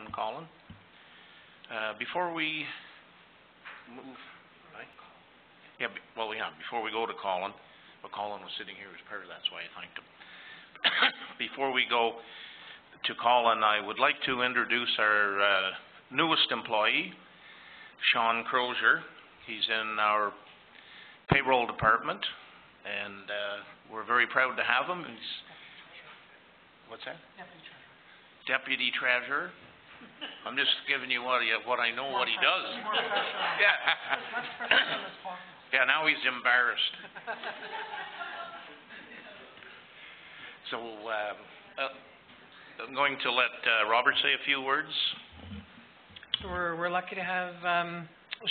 then Colin. Before we move, right? Before we go to Colin, but Colin was sitting here as part of that, so I thanked him. Before we go to Colin, I would like to introduce our newest employee, Sean Crozier. He's in our payroll department, and we're very proud to have him. He's, what's that? Deputy Treasurer. I'm just giving you what I know what he does. Yeah. Yeah, now he's embarrassed. So I'm going to let Robert say a few words. We're lucky to have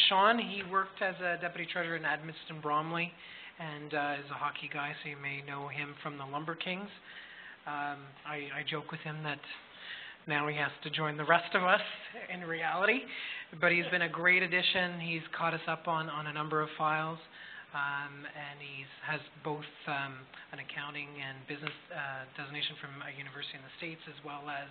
Sean. He worked as a deputy treasurer in Edmundston Bromley, and is a hockey guy, so you may know him from the Lumber Kings. I joke with him that now he has to join the rest of us in reality, but he's been a great addition. He's caught us up on a number of files, and he has both an accounting and business designation from a university in the States, as well as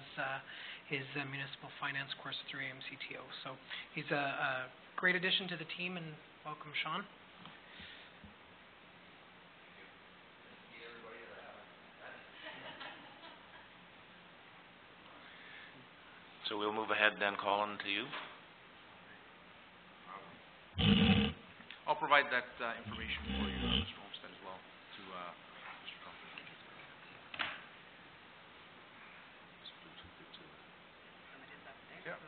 his municipal finance course through AMCTO. So he's a great addition to the team, and welcome, Sean. So we'll move ahead then, Colin, to you. I'll provide that information for you, Mr. Homestead, as well, to Mr. Company. Yeah,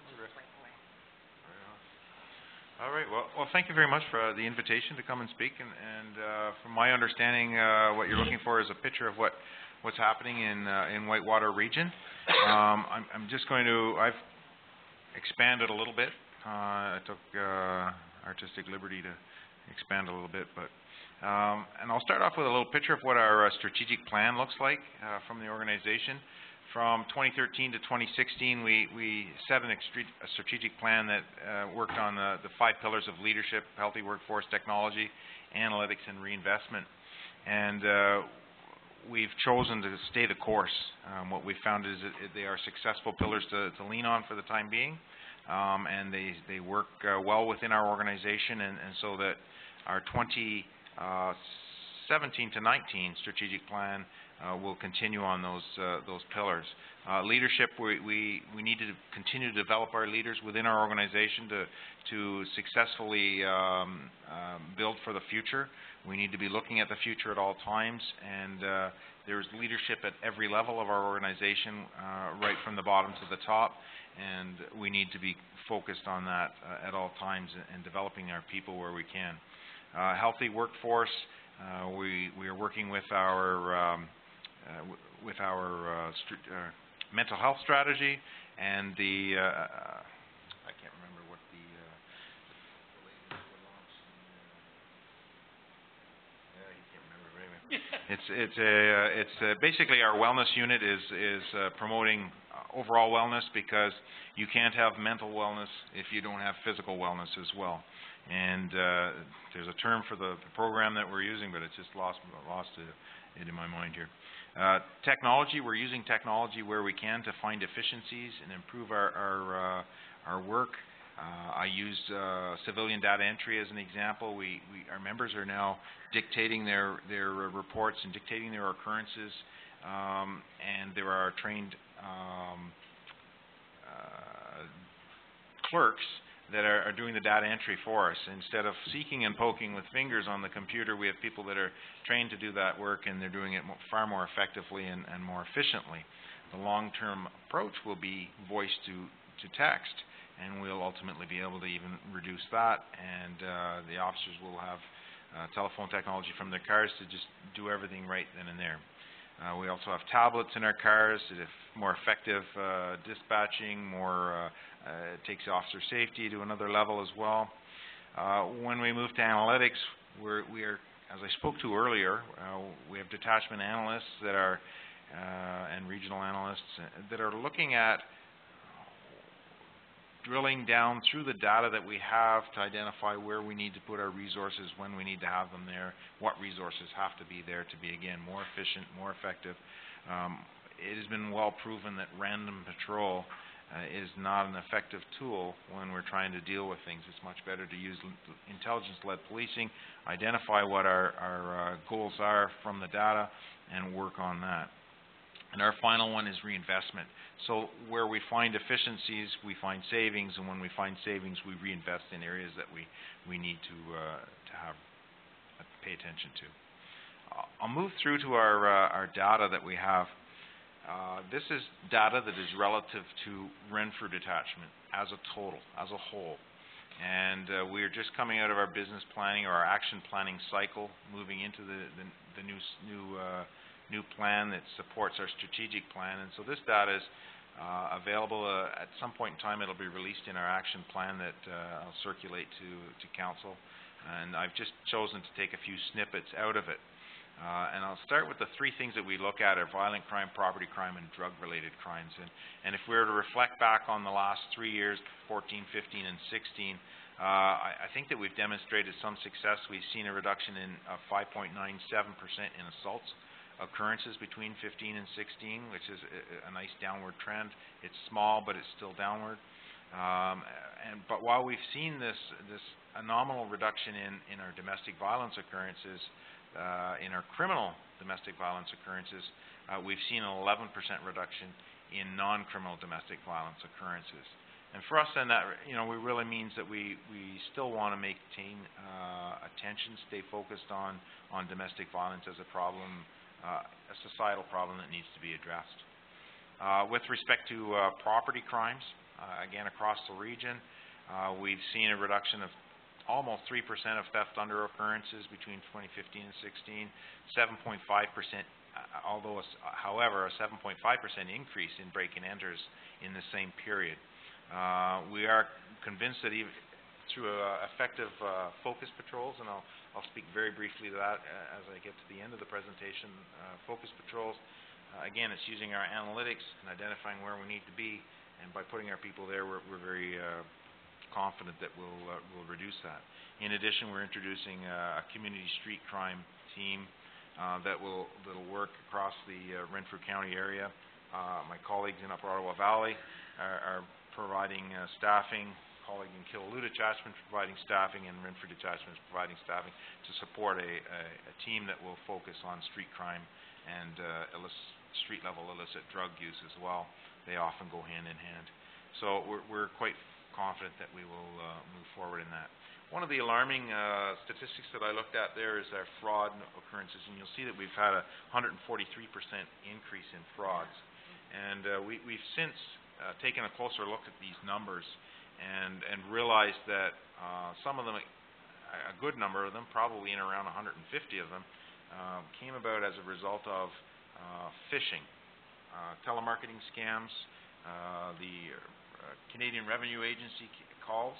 all right. Well, thank you very much for the invitation to come and speak. And from my understanding, what you're looking for is a picture of what's happening in Whitewater region. I'm just going to, I've expanded a little bit. I took artistic liberty to expand a little bit, but and I'll start off with a little picture of what our strategic plan looks like from the organization. From 2013 to 2016, we set a strategic plan that worked on the 5 pillars of leadership: healthy workforce, technology, analytics, and reinvestment. And we've chosen to stay the course. What we've found is that they are successful pillars to lean on for the time being, and they work well within our organization, and so that our 2017 to 19 strategic plan will continue on those pillars. Leadership, we need to continue to develop our leaders within our organization to successfully build for the future. We need to be looking at the future at all times, and there's leadership at every level of our organization, right from the bottom to the top, and we need to be focused on that at all times and developing our people where we can. Healthy workforce, we are working with our mental health strategy and the I can't remember what the It's basically our wellness unit is promoting overall wellness, because you can't have mental wellness if you don't have physical wellness as well. And there's a term for the program that we're using, but it's just lost it in my mind here. Technology, we're using technology where we can to find efficiencies and improve our work. I used civilian data entry as an example. Our members are now dictating their reports and dictating their occurrences, and there are trained clerks that are doing the data entry for us. Instead of seeking and poking with fingers on the computer, we have people that are trained to do that work, and they're doing it far more effectively and more efficiently. The long-term approach will be voice to text, and we'll ultimately be able to even reduce that, and the officers will have telephone technology from their cars to just do everything right then and there. We also have tablets in our cars that have more effective dispatching, it takes officer safety to another level as well. When we move to analytics, we are, as I spoke to earlier, we have detachment analysts that are and regional analysts that are looking at drilling down through the data that we have to identify where we need to put our resources, when we need to have them there, what resources have to be there to be, again, more efficient, more effective. It has been well proven that random patrol is not an effective tool when we're trying to deal with things. It's much better to use intelligence-led policing, identify what our goals are from the data, and work on that. And our final one is reinvestment. So where we find efficiencies, we find savings, and when we find savings, we reinvest in areas that we need to have pay attention to. I'll move through to our data that we have. This is data that is relative to Renfrew detachment as a total, as a whole. And we are just coming out of our business planning or our action planning cycle, moving into the new plan that supports our strategic plan. And so this data is available at some point in time. It'll be released in our action plan that I'll circulate to council. And I've just chosen to take a few snippets out of it. And I'll start with the three things that we look at are violent crime, property crime, and drug-related crimes. And if we were to reflect back on the last 3 years, 14, 15, and 16, I think that we've demonstrated some success. We've seen a reduction in 5.97% in assaults occurrences between 15 and 16, which is a nice downward trend. It's small, but it's still downward. But while we've seen this a nominal reduction in our domestic violence occurrences, in our criminal domestic violence occurrences, we've seen an 11% reduction in non-criminal domestic violence occurrences. And for us, then that we really means that we still want to maintain attention, stay focused on domestic violence as a problem, a societal problem that needs to be addressed. With respect to property crimes, again across the region, we've seen a reduction of almost 3% of theft under occurrences between 2015 and 16, 7.5%, however, a 7.5% increase in break-and-enters in the same period. We are convinced that even through effective focus patrols, and I'll speak very briefly to that as I get to the end of the presentation, focus patrols, again, it's using our analytics and identifying where we need to be, and by putting our people there, we're very confident that we'll reduce that. In addition, we're introducing a community street crime team that'll work across the Renfrew County area. My colleagues in Upper Ottawa Valley are providing staffing. Colleague in Killaloe Detachment providing staffing, and Renfrew Detachment is providing staffing to support a team that will focus on street crime and street-level illicit drug use as well. They often go hand in hand. So we're quite confident that we will move forward in that. One of the alarming statistics that I looked at there is our fraud occurrences, and you'll see that we've had a 143% increase in frauds. And we've since taken a closer look at these numbers and realized that some of them, a good number of them, probably in around 150 of them, came about as a result of phishing, telemarketing scams, the Canadian Revenue Agency calls,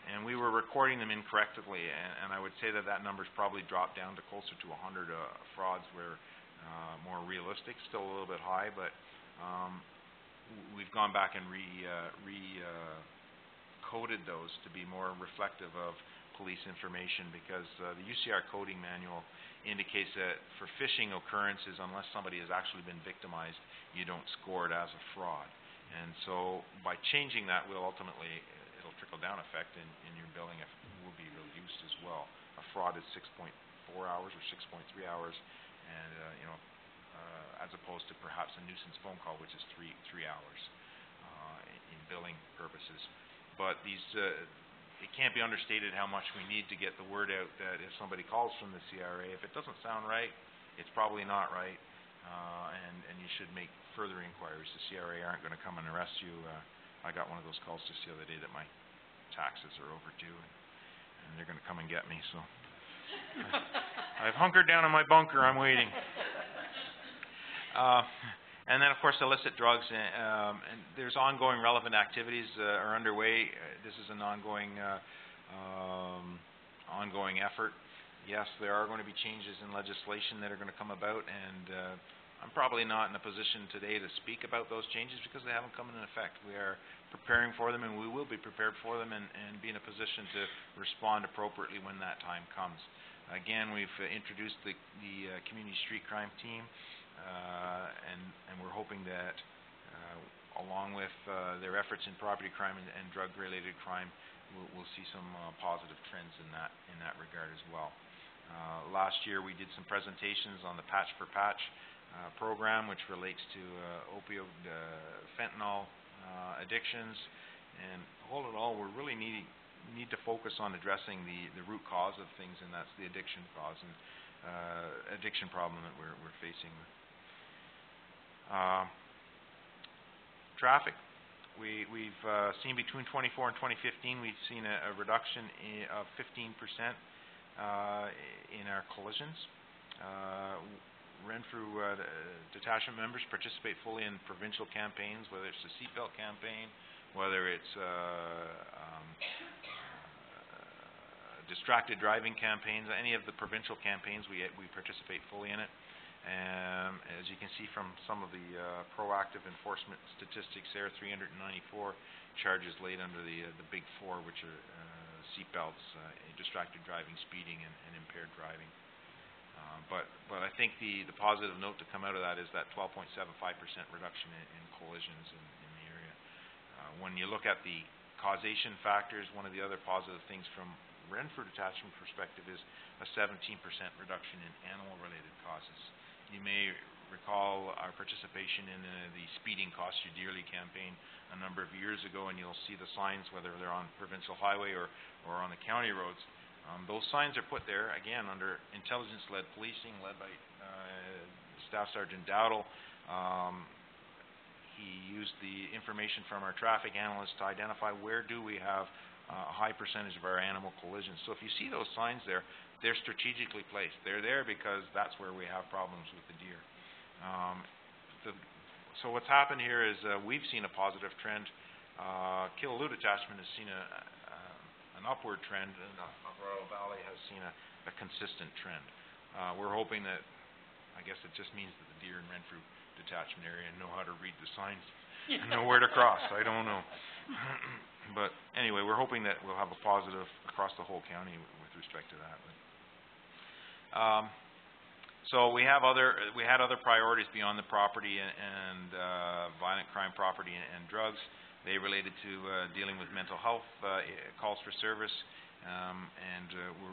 and we were recording them incorrectly, and I would say that number's probably dropped down to closer to 100 frauds where more realistic, still a little bit high, but we've gone back and coded those to be more reflective of police information, because the UCR coding manual indicates that for phishing occurrences, unless somebody has actually been victimized, you don't score it as a fraud. And so by changing that, it'll trickle-down effect in your billing will be reduced as well. A fraud is 6.4 hours or 6.3 hours, and as opposed to perhaps a nuisance phone call, which is three hours in billing purposes. But it can't be understated how much we need to get the word out that if somebody calls from the CRA, if it doesn't sound right, it's probably not right, and you should make further inquiries. The CRA aren't going to come and arrest you. I got one of those calls just the other day that my taxes are overdue, and they're going to come and get me. So I've hunkered down in my bunker. I'm waiting. And then, of course, illicit drugs, and there's ongoing relevant activities are underway. This is an ongoing effort. Yes, there are going to be changes in legislation that are going to come about, and I'm probably not in a position today to speak about those changes because they haven't come into effect. We are preparing for them, and we will be prepared for them and be in a position to respond appropriately when that time comes. Again, we've introduced the community street crime team, and we're hoping that along with their efforts in property crime and drug-related crime, we'll see some positive trends in that regard as well. Last year we did some presentations on the Patch for Patch program, which relates to opioid fentanyl addictions, and all in all, we really need to focus on addressing the root cause of things, and that's the addiction cause and addiction problem that we're facing. Traffic. We've seen between 24 and 2015, we've seen a reduction of 15% in our collisions. Renfrew detachment members participate fully in provincial campaigns, whether it's the seatbelt campaign, whether it's distracted driving campaigns, any of the provincial campaigns, we participate fully in it. As you can see from some of the proactive enforcement statistics there, 394 charges laid under the big four, which are seatbelts, distracted driving, speeding, and impaired driving. But I think the positive note to come out of that is that 12.75% reduction in collisions in the area. When you look at the causation factors, one of the other positive things from Renfrew detachment perspective is a 17% reduction in animal-related causes. You may recall our participation in the Speeding Costs You Dearly campaign a number of years ago, and you'll see the signs, whether they're on provincial highway or on the county roads. Those signs are put there, again, under intelligence-led policing, led by Staff Sergeant Dowdle. He used the information from our traffic analysts to identify where do we have a high percentage of our animal collisions. So if you see those signs there, they're strategically placed. They're there because that's where we have problems with the deer. So what's happened here is we've seen a positive trend. Killaloo detachment has seen an upward trend, and Royal Valley has seen a consistent trend. We're hoping that, I guess it just means that the deer in Renfrew detachment area know how to read the signs and know where to cross. I don't know. But anyway, we're hoping that we'll have a positive across the whole county with respect to that. So we had other priorities beyond the property and violent crime, property, and drugs. They related to dealing with mental health calls for service, and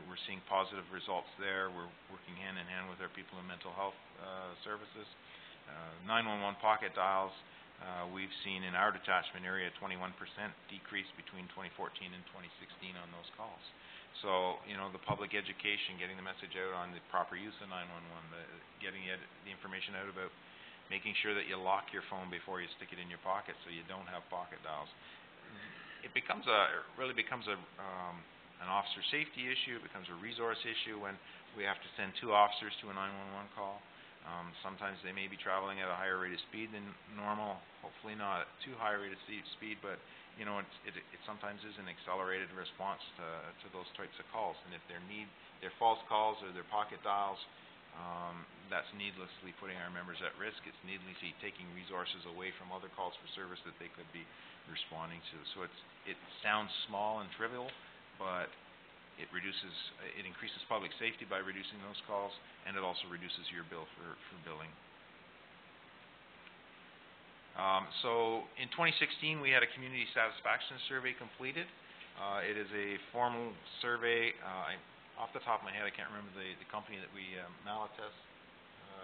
we're seeing positive results there. We're working hand in hand with our people in mental health services. 911 pocket dials, we've seen in our detachment area a 21% decrease between 2014 and 2016 on those calls. So, you know, the public education, getting the message out on the proper use of 911, getting the information out about making sure that you lock your phone before you stick it in your pocket so you don't have pocket dials. It really becomes an officer safety issue. It becomes a resource issue when we have to send 2 officers to a 911 call. Sometimes they may be traveling at a higher rate of speed than normal. Hopefully not at too high rate of speed, but you know, it sometimes is an accelerated response to those types of calls. And if they're false calls or they're pocket dials, that's needlessly putting our members at risk. It's needlessly taking resources away from other calls for service that they could be responding to. So it sounds small and trivial, but it increases public safety by reducing those calls, and it also reduces your bill for billing. So in 2016, we had a community satisfaction survey completed. It is a formal survey. Off the top of my head, I can't remember the company that we Malates.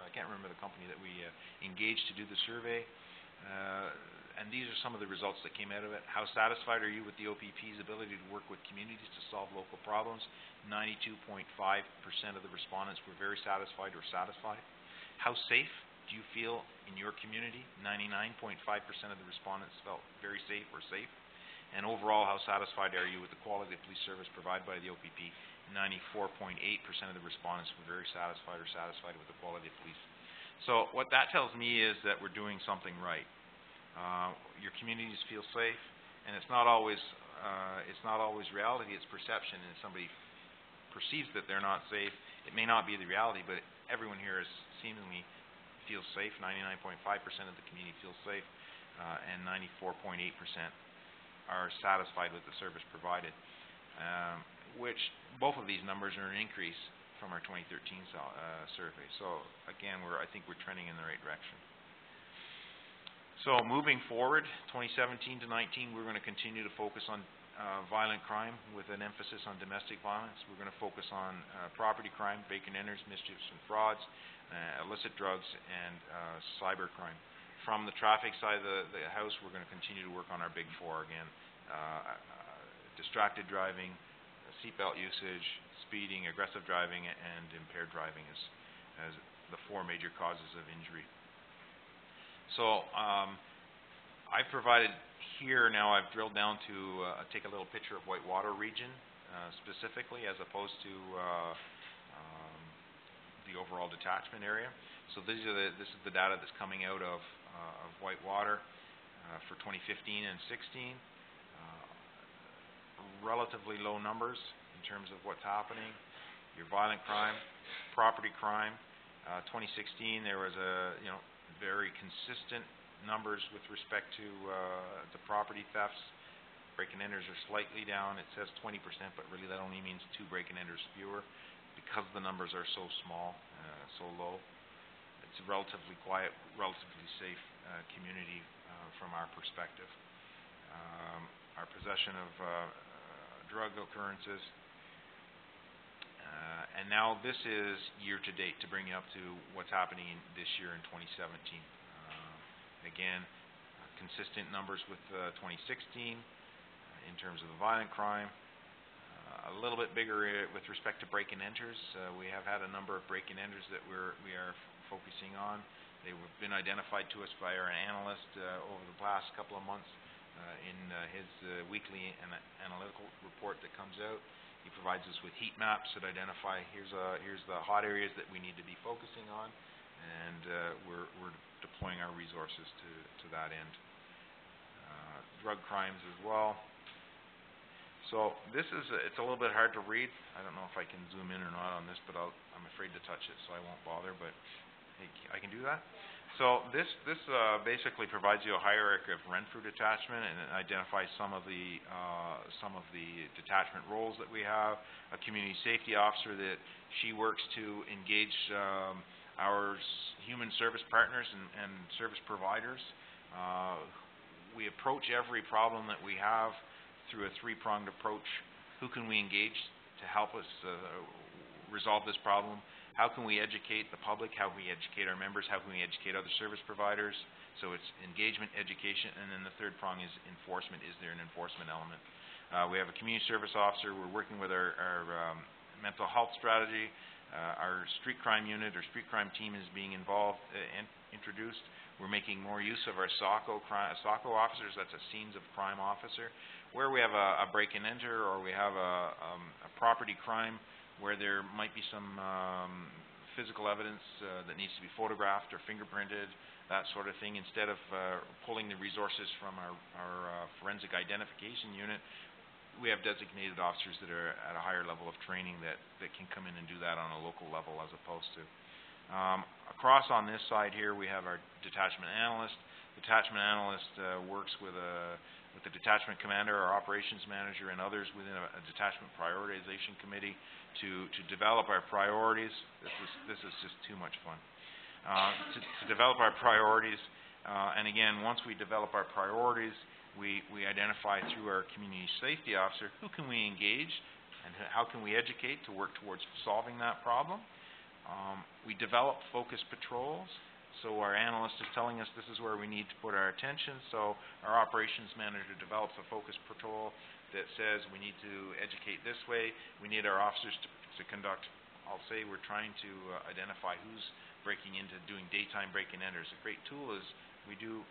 I can't remember the company that we engaged to do the survey. And these are some of the results that came out of it. How satisfied are you with the OPP's ability to work with communities to solve local problems? 92.5% of the respondents were very satisfied or satisfied. How safe do you feel in your community? 99.5% of the respondents felt very safe or safe. And overall, how satisfied are you with the quality of police service provided by the OPP? 94.8% of the respondents were very satisfied or satisfied with the quality of police. So what that tells me is that we're doing something right. Your communities feel safe, and it's not always reality, it's perception. And if somebody perceives that they're not safe, it may not be the reality, but everyone here is seemingly feels safe. 99.5% of the community feels safe, and 94.8% are satisfied with the service provided, which both of these numbers are an increase from our 2013 survey. So again, I think we're trending in the right direction. So moving forward, 2017 to 19, we're going to continue to focus on violent crime with an emphasis on domestic violence. We're going to focus on property crime, break-and-enters, mischiefs and frauds, illicit drugs, and cyber crime. From the traffic side of the house, we're going to continue to work on our big four again. Distracted driving, seatbelt usage, speeding, aggressive driving, and impaired driving as the four major causes of injury. So I've provided here now, I've drilled down to take a little picture of Whitewater region specifically, as opposed to the overall detachment area. So this is the data that's coming out of Whitewater for 2015 and 16. Relatively low numbers in terms of what's happening. Your violent crime, property crime. 2016 there was very consistent numbers with respect to the property thefts. Break-and-enters are slightly down. It says 20%, but really that only means 2 break-and-enters fewer, because the numbers are so small, so low. It's a relatively quiet, relatively safe community from our perspective. Our possession of drug occurrences. And now this is year-to-date to bring you up to what's happening this year in 2017. Again, consistent numbers with 2016 in terms of the violent crime. A little bit bigger with respect to break-and-enters. We have had a number of break-and-enters that we are focusing on. They've been identified to us by our analyst over the past couple of months in his weekly analytical report that comes out. He provides us with heat maps that identify here's the hot areas that we need to be focusing on, and we're deploying our resources to that end. Drug crimes as well. So this is it's a little bit hard to read. I don't know if I can zoom in or not on this, but I'm afraid to touch it, so I won't bother. But I can do that. So this basically provides you a hierarchy of Renfrew detachment, and it identifies some of the detachment roles that we have. A community safety officer that she works to engage our human service partners and service providers. We approach every problem that we have through a 3-pronged approach. Who can we engage to help us resolve this problem? How can we educate the public? How can we educate our members? How can we educate other service providers? So it's engagement, education, and then the third prong is enforcement. Is there an enforcement element? We have a community service officer. We're working with our mental health strategy. Our street crime unit or street crime team is being involved and introduced. We're making more use of our SOCO officers. That's a scenes of crime officer. Where we have a break-and-enter or we have a property crime where there might be some physical evidence that needs to be photographed or fingerprinted, that sort of thing. Instead of pulling the resources from our forensic identification unit, we have designated officers that are at a higher level of training that can come in and do that on a local level as opposed to. Across on this side here, we have our detachment analyst. Detachment analyst works with the detachment commander, our operations manager, and others within a detachment prioritization committee to develop our priorities. This is just too much fun. To develop our priorities, and again, once we develop our priorities, we identify through our community safety officer who can we engage and how can we educate to work towards solving that problem. We develop focus patrols. So our analyst is telling us this is where we need to put our attention. So our operations manager develops a focus patrol that says we need to educate this way. We need our officers to conduct, I'll say we're trying to identify who's breaking into doing daytime break-and-enters. A great tool is we do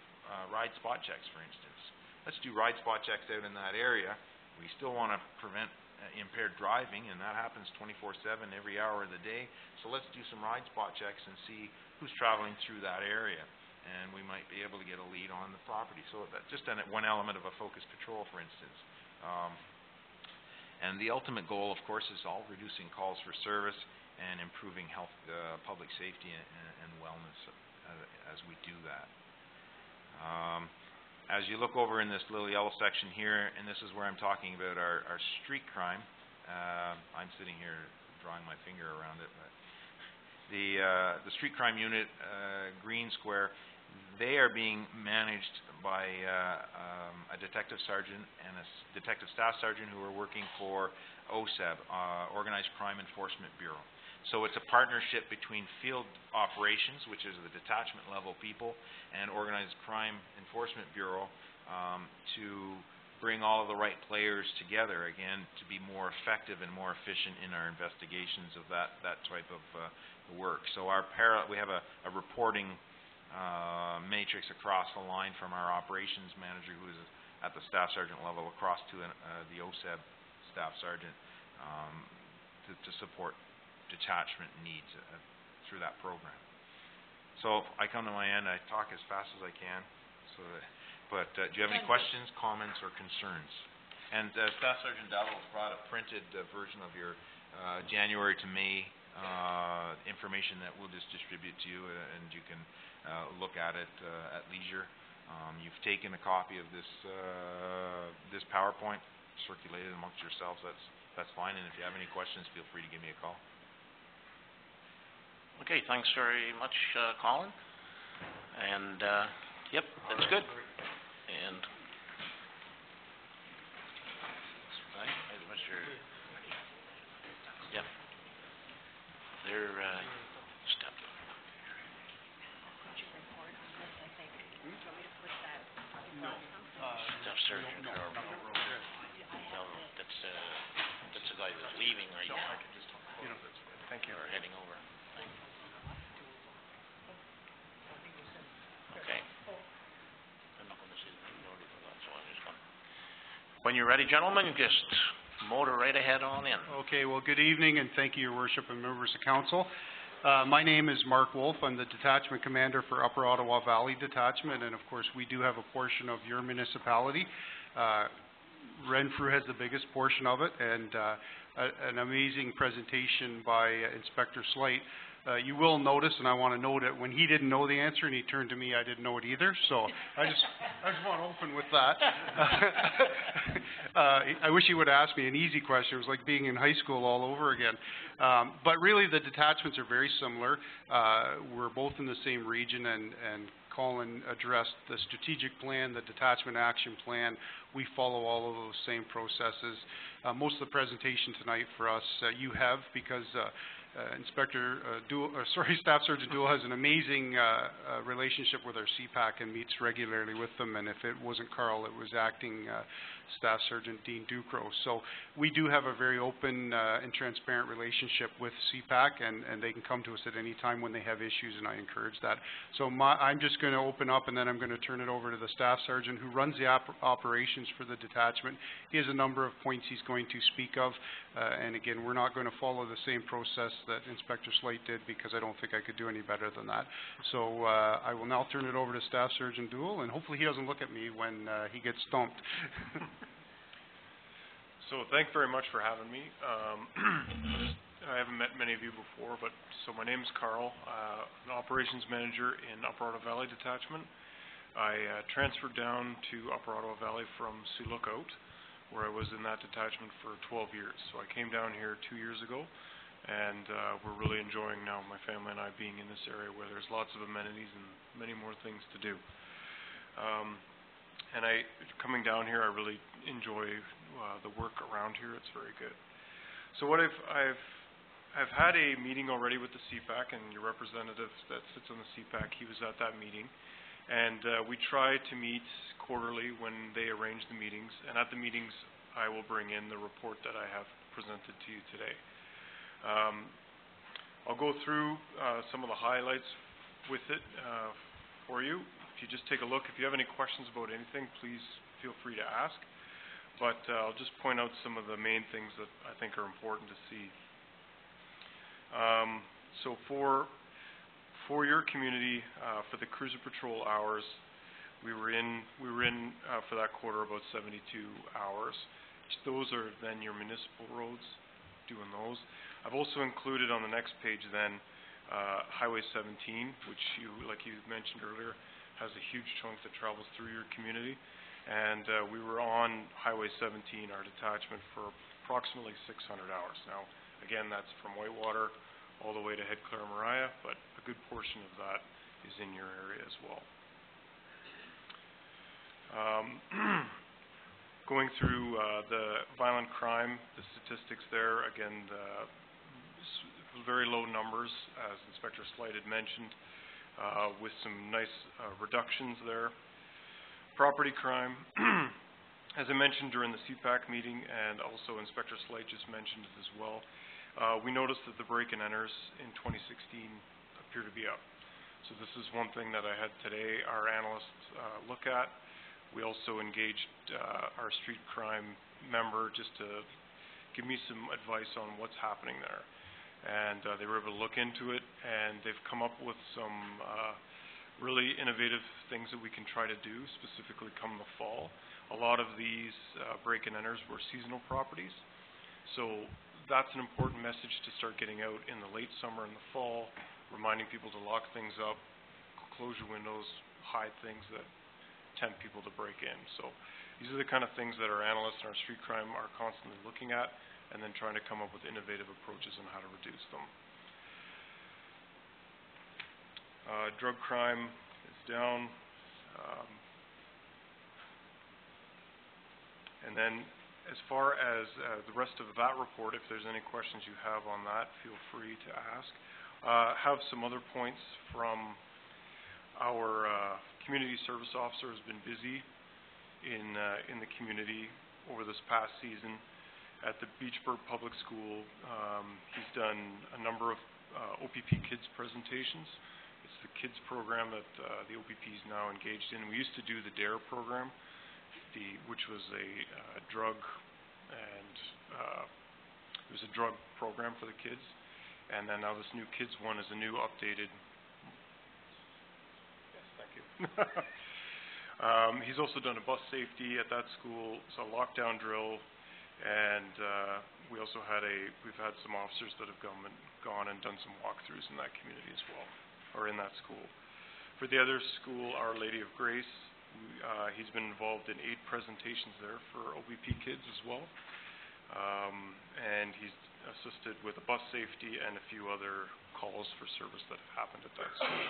ride spot checks, for instance. Let's do ride spot checks out in that area. We still want to prevent impaired driving, and that happens 24/7 every hour of the day. So let's do some ride spot checks and see who's traveling through that area, and we might be able to get a lead on the property. So that's just one element of a focus patrol, for instance. And the ultimate goal, of course, is all reducing calls for service and improving health, public safety and wellness as we do that. As you look over in this little yellow section here, and this is where I'm talking about our street crime. I'm sitting here drawing my finger around it, but the street crime unit, green square, They are being managed by a detective sergeant and a detective staff sergeant who are working for OSEB, Organized Crime Enforcement Bureau. So it's a partnership between field operations, which is the detachment level people, and Organized Crime Enforcement Bureau to bring all of the right players together, again, to be more effective and more efficient in our investigations of that type of work. So we have a reporting matrix across the line from our operations manager, who is at the staff sergeant level, across to the OSEB staff sergeant to support detachment needs through that program. So I come to my end. I talk as fast as I can. But do you have any questions, comments, or concerns? And Staff Sergeant Dowell has brought a printed version of your January to May information that we'll just distribute to you, and you can look at it at leisure. You've taken a copy of this PowerPoint, circulated amongst yourselves. That's fine. And if you have any questions, feel free to give me a call. Okay, thanks very much, Colin. And, yep, that's good. And, right, Mr. Yep. They're, step. Staff Sergeant or, no, that's the guy that's leaving right now. Thank you. Or heading over. Okay. I'm not going to see the minority for that, so I'm just going. When you're ready, gentlemen, just motor right ahead on in. Okay, well, good evening, and thank you, Your Worship and members of council. My name is Mark Wolf. I'm the detachment commander for Upper Ottawa Valley Detachment, and of course, we do have a portion of your municipality. Renfrew has the biggest portion of it, and an amazing presentation by Inspector Slate. You will notice, and I want to note it, when he didn't know the answer and he turned to me, I didn't know it either. So I just want to open with that. I wish he would ask me an easy question. It was like being in high school all over again. But really, the detachments are very similar. We're both in the same region, and Colin addressed the strategic plan, the detachment action plan. We follow all of those same processes. Most of the presentation tonight for us you have, because Staff Sergeant Dewell has an amazing relationship with our CPAC and meets regularly with them. And if it wasn't Carl, it was acting Staff Sergeant Dean Ducros. So we do have a very open and transparent relationship with CPAC, and they can come to us at any time when they have issues, and I encourage that. So I'm just going to open up, and then I'm going to turn it over to the Staff Sergeant who runs the operations for the detachment. He has a number of points he's going to speak of, and again, we're not going to follow the same process that Inspector Slate did, because I don't think I could do any better than that. So I will now turn it over to Staff Sergeant Dewell, and hopefully he doesn't look at me when he gets stumped. So thanks very much for having me. I haven't met many of you before, but so my name is Carl, an operations manager in Upper Ottawa Valley Detachment. I transferred down to Upper Ottawa Valley from Sioux Lookout, where I was in that detachment for 12 years. So I came down here 2 years ago, and we're really enjoying now, my family and I, being in this area where there's lots of amenities and many more things to do. And coming down here, I really enjoy the work around here. It's very good. So what I've had a meeting already with the CPAC, and your representative that sits on the CPAC, he was at that meeting. And we try to meet quarterly when they arrange the meetings. And at the meetings, I will bring in the report that I have presented to you today. I'll go through some of the highlights with it for you. If you just take a look, if you have any questions about anything, please feel free to ask. But I'll just point out some of the main things that I think are important to see. So for your community, for the cruiser patrol hours, we were in for that quarter about 72 hours. Those are then your municipal roads, doing those. I've also included on the next page then Highway 17, which like you mentioned earlier, has a huge chunk that travels through your community. And we were on Highway 17, our detachment, for approximately 600 hours. Now, again, that's from Whitewater all the way to Head Clare Mariah, but a good portion of that is in your area as well. Going through the violent crime, the statistics there, again, very low numbers, as Inspector Slide had mentioned, with some nice reductions there. Property crime, as I mentioned during the CPAC meeting, and also Inspector Slide just mentioned it as well, we noticed that the break-and enters in 2016 appear to be up. So this is one thing that I had today our analysts look at. We also engaged our street crime member just to give me some advice on what's happening there. And they were able to look into it, and they've come up with some really innovative things that we can try to do, specifically come the fall. A lot of these break-and enters were seasonal properties, so that's an important message to start getting out in the late summer and the fall, reminding people to lock things up, close your windows, hide things that tempt people to break in. So these are the kind of things that our analysts and our street crime are constantly looking at, and then trying to come up with innovative approaches on how to reduce them. Drug crime is down. And then as far as the rest of that report, if there's any questions you have on that, feel free to ask. Have some other points from our community service officer has been busy in the community over this past season. At the Beachburg Public School, he's done a number of OPP Kids presentations. It's the kids program that the OPP is now engaged in. We used to do the DARE program, which was a drug program for the kids. And then now this new kids one is a new updated. Yes, thank you. He's also done a bus safety at that school, so a lockdown drill. And we've had some officers that have gone and done some walkthroughs in that community as well, or in that school. For the other school, Our Lady of Grace, he's been involved in 8 presentations there for OPP kids as well. And he's assisted with a bus safety and a few other calls for service that have happened at that school.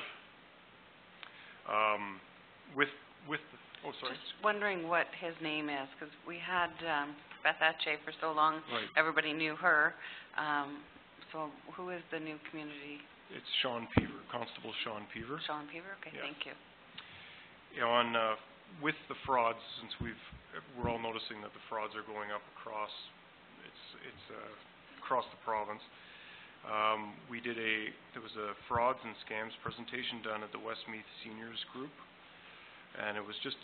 Just wondering what his name is, because we had Beth Etche for so long. Right. Everybody knew her. So who is the new community? It's Sean Peaver, Constable Sean Peaver. Sean Peaver? Okay, Yeah. thank you. Yeah, with the frauds, since we're all noticing that the frauds are going up across across the province. There was a frauds and scams presentation done at the Westmeath Seniors Group, and it was just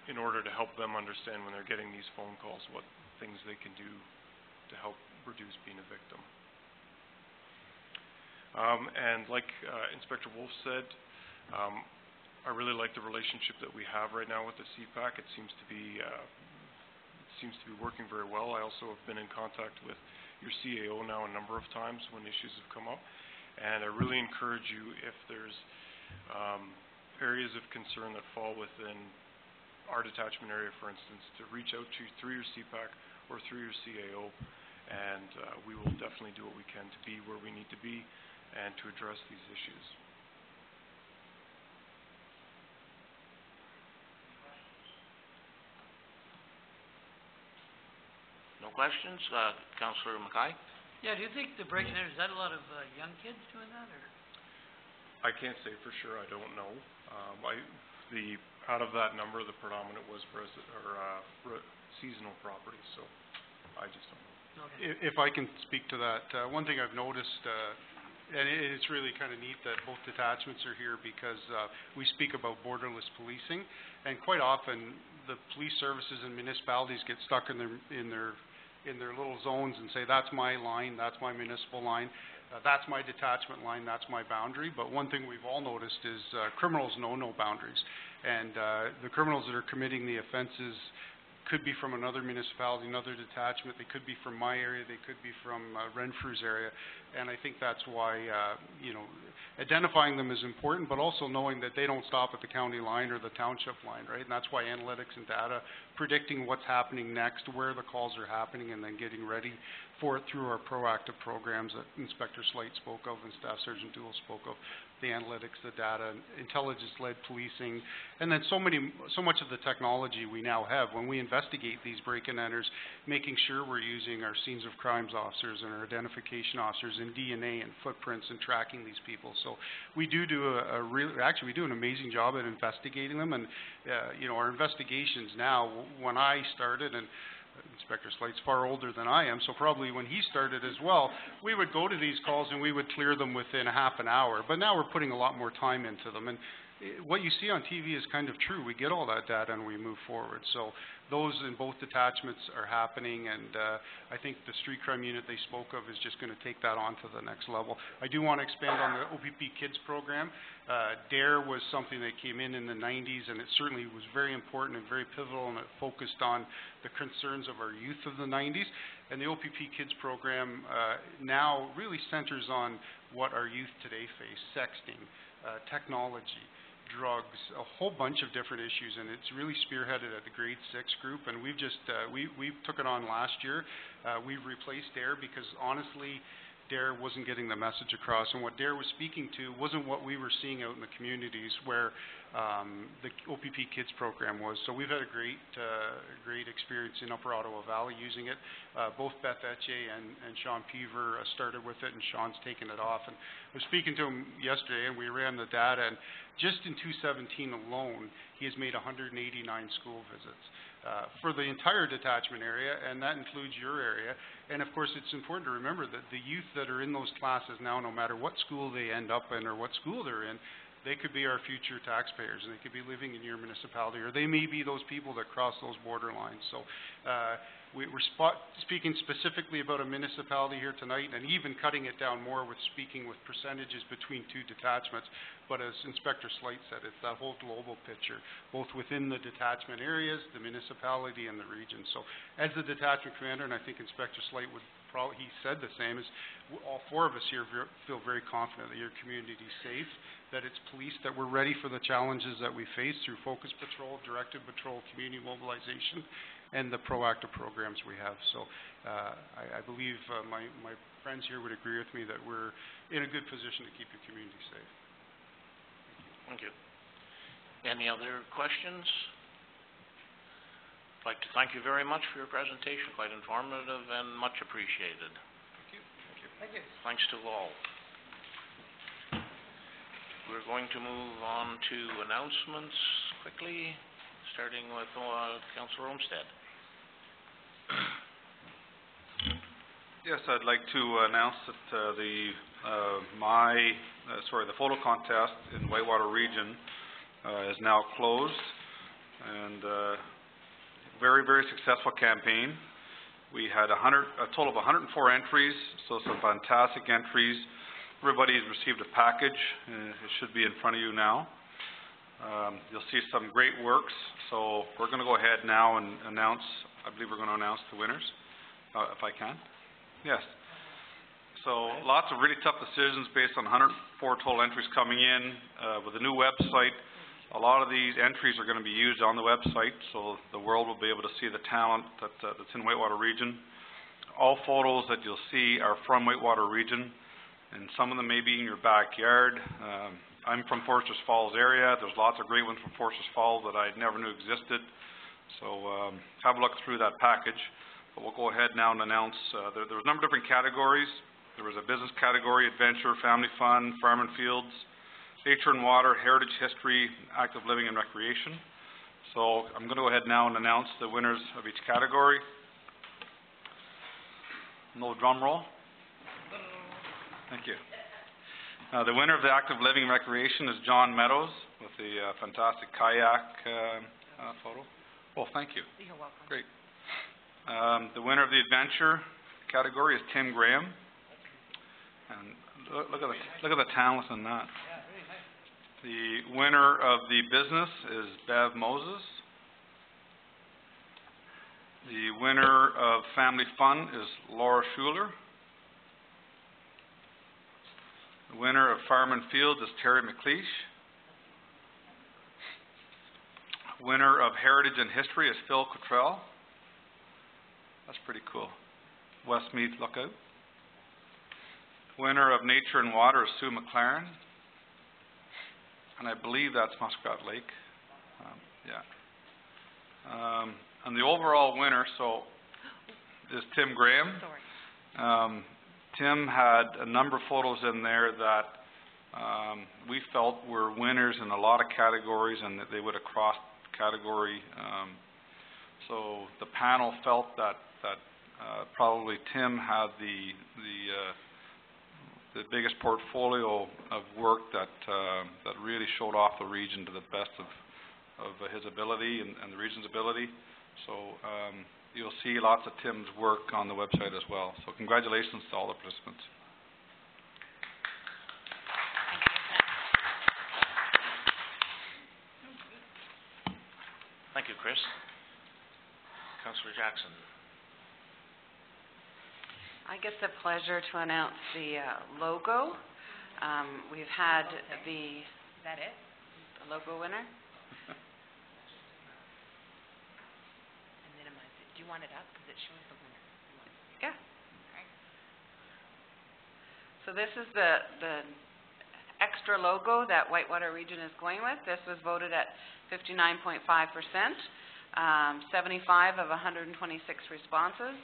in order to help them understand when they're getting these phone calls what things they can do to help reduce being a victim. And like Inspector Wolf said, I really like the relationship that we have right now with the CPAC. It seems to be working very well. I also have been in contact with your CAO now a number of times when issues have come up, and I really encourage you, if there's areas of concern that fall within our detachment area, for instance, to reach out to you through your CPAC or through your CAO, and we will definitely do what we can to be where we need to be and to address these issues. No questions? Councillor Mackay? Yeah, do you think the break-and-enter, is that a lot of young kids doing that, or? I can't say for sure. I don't know. Out of that number, the predominant was seasonal properties, so I just don't know. Okay. If I can speak to that, one thing I've noticed, and it's really kind of neat that both detachments are here, because we speak about borderless policing, and quite often the police services and municipalities get stuck in their little zones and say, that's my line, that's my municipal line, that's my detachment line, that's my boundary. But one thing we've all noticed is criminals know no boundaries, and the criminals that are committing the offenses could be from another municipality, another detachment. They could be from my area. They could be from Renfrew's area. And I think that's why, identifying them is important, but also knowing that they don't stop at the county line or the township line, right? And that's why analytics and data, predicting what's happening next, where the calls are happening, and then getting ready for it through our proactive programs that Inspector Slate spoke of and Staff Sergeant Dool spoke of. the analytics, the data, intelligence-led policing, and then so much of the technology we now have. When we investigate these break-in enters, making sure we're using our scenes of crimes officers and our identification officers and DNA and footprints and tracking these people. So we do we do an amazing job at investigating them, and you know, our investigations now, when I started, and Inspector Slight's far older than I am, so probably when he started as well, we would go to these calls and we would clear them within a half an hour. But now we're putting a lot more time into them. And what you see on TV is kind of true. We get all that data and we move forward. So those in both detachments are happening, and I think the street crime unit they spoke of is just going to take that on to the next level. I do want to expand on the OPP Kids program. DARE was something that came in the 90s, and it certainly was very important and very pivotal, and it focused on the concerns of our youth of the 90s. And the OPP Kids program now really centers on what our youth today face: sexting, technology, drugs, a whole bunch of different issues, and it's really spearheaded at the grade 6 group, and we've just we took it on last year. We've replaced DARE because honestly DARE wasn't getting the message across, and what DARE was speaking to wasn't what we were seeing out in the communities where the OPP Kids program was. So we've had a great experience in Upper Ottawa Valley using it. Both Beth Etche and Sean Peaver started with it, and Sean's taken it off. And I was speaking to him yesterday, and we ran the data, and just in 2017 alone, he has made 189 school visits for the entire detachment area, and that includes your area. And of course, it's important to remember that the youth that are in those classes now, no matter what school they end up in or what school they're in, they could be our future taxpayers, and they could be living in your municipality, or they may be those people that cross those border lines. So we're speaking specifically about a municipality here tonight, and even cutting it down more with speaking with percentages between two detachments. But as Inspector Slight said, it's that whole global picture, both within the detachment areas, the municipality, and the region. So as the detachment commander, and I think Inspector Slight would probably, he said the same, is all four of us here feel very confident that your community is safe, that it's policed, that we're ready for the challenges that we face through focus patrol, directed patrol, community mobilization, and the proactive programs we have. So I believe my friends here would agree with me that we're in a good position to keep your community safe. Thank you. Any other questions? I'd like to thank you very much for your presentation, quite informative and much appreciated. Thank you. Thank you. Thank you. Thanks to all. We're going to move on to announcements quickly, starting with Councillor Olmsted. Yes, I'd like to announce that the photo contest in Whitewater Region is now closed, and very, very successful campaign. We had a total of 104 entries, so some fantastic entries. Everybody's received a package, and it should be in front of you now. You'll see some great works, so we're going to go ahead now and announce, I believe we're going to announce the winners, if I can. Yes. So lots of really tough decisions based on 104 total entries coming in. With the new website, a lot of these entries are going to be used on the website, so the world will be able to see the talent that's in Whitewater Region. All photos that you'll see are from Whitewater Region, and some of them may be in your backyard. I'm from Foresters Falls area. There's lots of great ones from Foresters Falls that I never knew existed. So have a look through that package. But we'll go ahead now and announce, there was a number of different categories. There was a business category, adventure, family fun, farm and fields, nature and water, heritage, history, active living and recreation. So I'm going to go ahead now and announce the winners of each category. No drum roll. Thank you. The winner of the active living and recreation is John Meadows with the fantastic kayak photo. Oh, thank you. You're welcome. Great. The winner of the adventure category is Tim Graham. And look at the talent in that. The winner of the business is Bev Moses. The winner of family fun is Laura Schuler. The winner of Farm and Fields is Terry McLeish. Winner of Heritage and History is Phil Cottrell. That's pretty cool. Westmeath Lookout. Winner of Nature and Water is Sue McLaren. and I believe that's Muskrat Lake. Yeah. And the overall winner, so, is Tim Graham. Sorry. Tim had a number of photos in there that we felt were winners in a lot of categories, and that they would have crossed category. So the panel felt that probably Tim had the biggest portfolio of work that really showed off the region to the best of his ability and the region's ability. So you'll see lots of Tim's work on the website as well. So congratulations to all the participants. Thank you, Chris. Councillor Jackson. I get the pleasure to announce the logo. We've had the... Is that it? The logo winner? And minimize it. Do you want it up? Because it shows the winner. Yeah. Okay. So this is the extra logo that Whitewater Region is going with. This was voted at 59.5%. 75 of 126 responses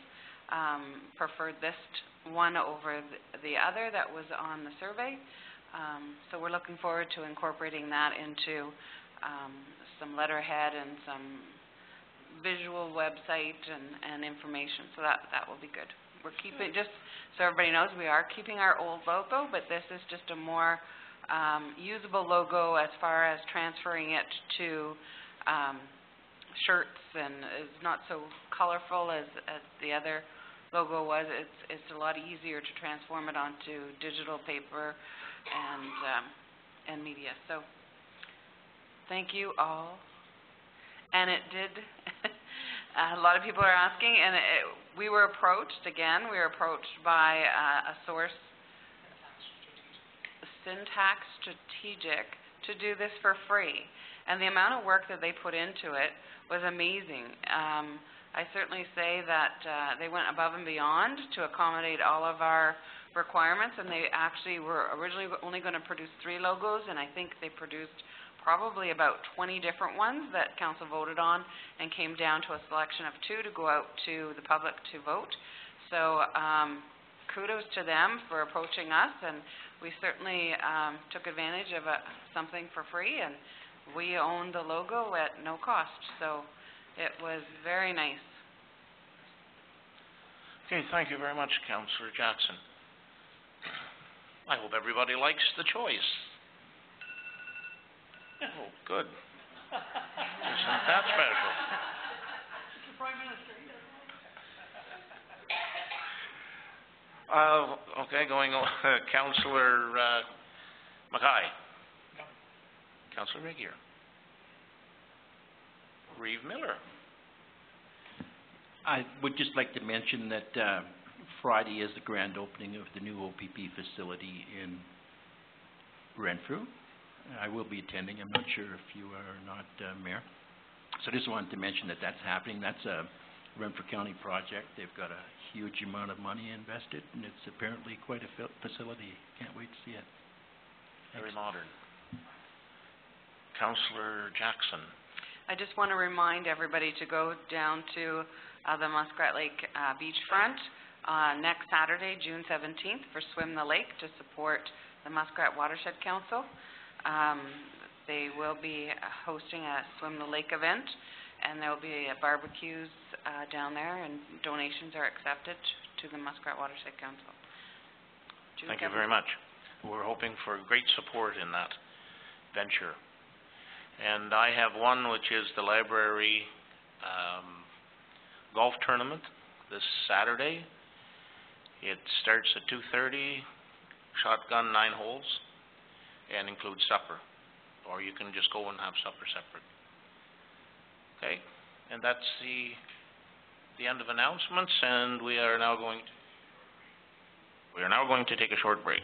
preferred this one over the other that was on the survey. So we're looking forward to incorporating that into some letterhead and some visual website and information. So that will be good. We're keeping, just so everybody knows, we are keeping our old logo, but this is just a more usable logo as far as transferring it to shirts, and it's not so colorful as the other logo was. It's a lot easier to transform it onto digital paper and media. So thank you all. And it did a lot of people are asking, and we were approached by a source, Syntax Strategic, to do this for free. And the amount of work that they put into it was amazing. I certainly say that they went above and beyond to accommodate all of our requirements, and they actually were originally only going to produce 3 logos, and I think they produced probably about 20 different ones that council voted on, and came down to a selection of 2 to go out to the public to vote. So kudos to them for approaching us, and we certainly took advantage of something for free, and we own the logo at no cost. So it was very nice. Okay, thank you very much, Councillor Jackson. I hope everybody likes the choice. Oh, good. Isn't that special? Mr. Prime Minister, he doesn't. Okay, going on. Councillor Mackay. Councillor Regier. Reeve Miller. I would just like to mention that Friday is the grand opening of the new OPP facility in Renfrew. I will be attending. I'm not sure if you are or not, Mayor. So I just wanted to mention that that's happening. That's a Renfrew County project. They've got a huge amount of money invested, and it's apparently quite a facility. Can't wait to see it. Very modern. Councillor Jackson. I just want to remind everybody to go down to the Muskrat Lake beachfront next Saturday, June 17th, for Swim the Lake to support the Muskrat Watershed Council. They will be hosting a Swim the Lake event, and there will be barbecues down there, and donations are accepted to the Muskrat Watershed Council. Thank you very much. We're hoping for great support in that venture. And I have one, which is the library golf tournament this Saturday. It starts at 2:30, shotgun 9 holes, and includes supper. Or you can just go and have supper separate. Okay, and that's the end of announcements, and we are now going to take a short break.